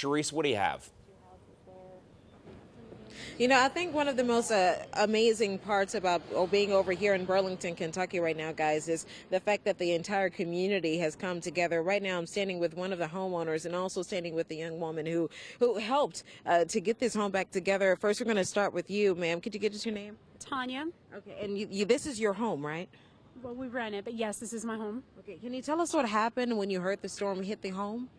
Sharice, what do you have? You know, I think one of the most amazing parts about being over here in Burlington, Kentucky right now, guys, is the fact that the entire community has come together. Right now, I'm standing with one of the homeowners and also standing with the young woman who helped to get this home back together. First, we're going to start with you, ma'am. Could you give us your name? Tanya. Okay, and this is your home, right? Well, we rent it, but yes, this is my home. Okay, can you tell us what happened when you heard the storm hit the home?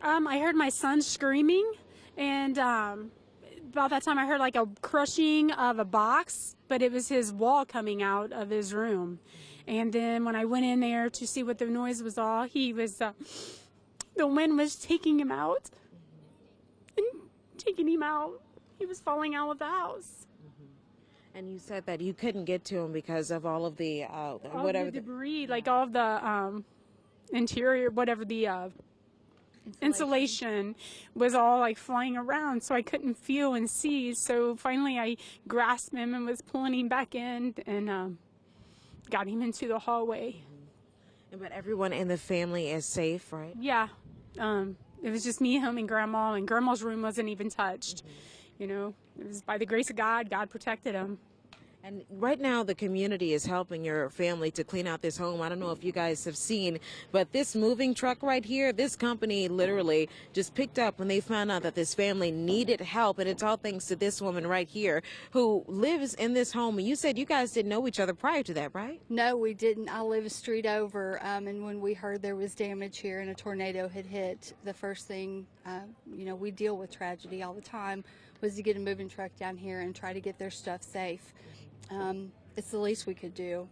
I heard my son screaming, and about that time I heard like a crushing of a box, but it was his wall coming out of his room. And then when I went in there to see what the noise was all, he was, the wind was taking him out. And taking him out. He was falling out of the house. And you said that you couldn't get to him because of all of the whatever the debris, like all of the interior, whatever the insulation was all like flying around, so I couldn't feel and see. So finally I grasped him and was pulling him back in and got him into the hallway. But everyone in the family is safe, right? Yeah. It was just me, him, and Grandma's room wasn't even touched. You know, it was by the grace of God, God protected him. And right now, the community is helping your family to clean out this home. I don't know if you guys have seen, but this moving truck right here, this company literally just picked up when they found out that this family needed help. And it's all thanks to this woman right here who lives in this home. And you said you guys didn't know each other prior to that, right? No, we didn't. I live a street over. And when we heard there was damage here and a tornado had hit, the first thing, we deal with tragedy all the time, was to get a moving truck down here and try to get their stuff safe. It's the least we could do.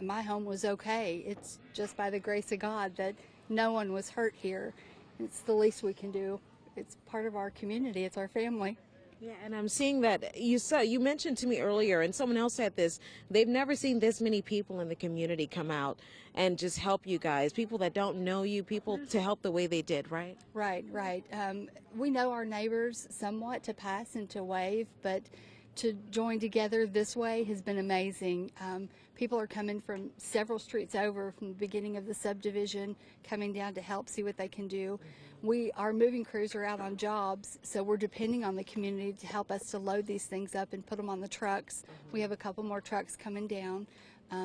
My home was okay. It's just by the grace of God that no one was hurt here. It's the least we can do. It's part of our community. It's our family. Yeah, and I'm seeing that you mentioned to me earlier, and someone else said this, they've never seen this many people in the community come out and just help you guys, people that don't know you, people to help the way they did, right? Right. We know our neighbors somewhat to pass and to wave, but to join together this way has been amazing. People are coming from several streets over from the beginning of the subdivision, coming down to help see what they can do. Our moving crews are out on jobs, so we're depending on the community to help us to load these things up and put them on the trucks. We have a couple more trucks coming down,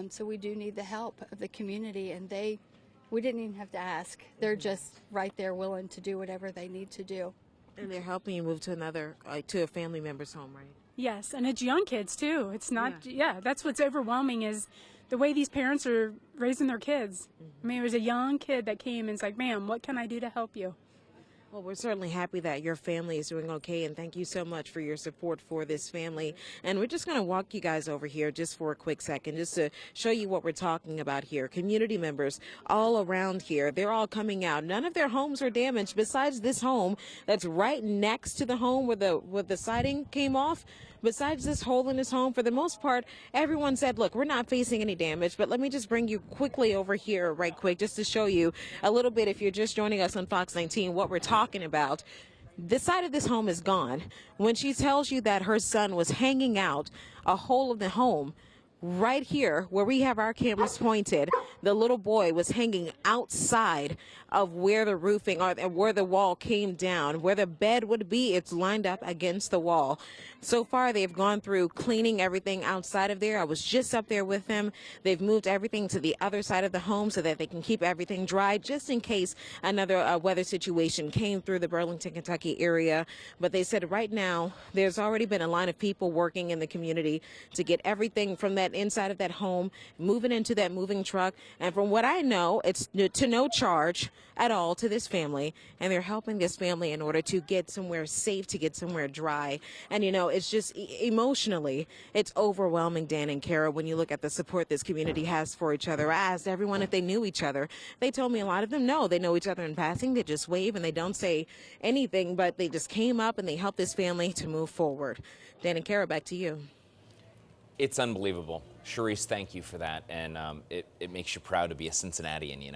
so we do need the help of the community, and we didn't even have to ask. They're just right there willing to do whatever they need to do. And they're helping you move to to a family member's home, right? Yes, and it's young kids too. It's not, that's what's overwhelming is the way these parents are raising their kids. I mean, there was a young kid that came and it's like, ma'am, what can I do to help you? Well, we're certainly happy that your family is doing okay, and thank you so much for your support for this family. And we're just going to walk you guys over here just for a quick second, just to show you what we're talking about here. Community members all around here, they're all coming out. None of their homes are damaged besides this home that's right next to the home where the siding came off. Besides this hole in his home, for the most part, everyone said, look, we're not facing any damage. But let me just bring you quickly over here right quick just to show you a little bit, if you're just joining us on Fox 19, what we're talking about. This side of this home is gone. When she tells you that her son was hanging out a hole of the home, right here where we have our cameras pointed, the little boy was hanging outside of where the roofing or where the wall came down, where the bed would be. It's lined up against the wall. So far, they've gone through cleaning everything outside of there. I was just up there with them. They've moved everything to the other side of the home so that they can keep everything dry just in case another weather situation came through the Burlington, Kentucky area. But they said right now there's already been a line of people working in the community to get everything from that inside of that home, moving into that moving truck. And from what I know, it's to no charge at all to this family. And they're helping this family in order to get somewhere safe, to get somewhere dry. And, it's just emotionally, it's overwhelming, Dan and Kara, when you look at the support this community has for each other. I asked everyone if they knew each other. They told me a lot of them know. They know each other in passing. They just wave and they don't say anything, but they just came up and they helped this family to move forward. Dan and Kara, back to you. It's unbelievable. Sharice, thank you for that. And it makes you proud to be a Cincinnatian,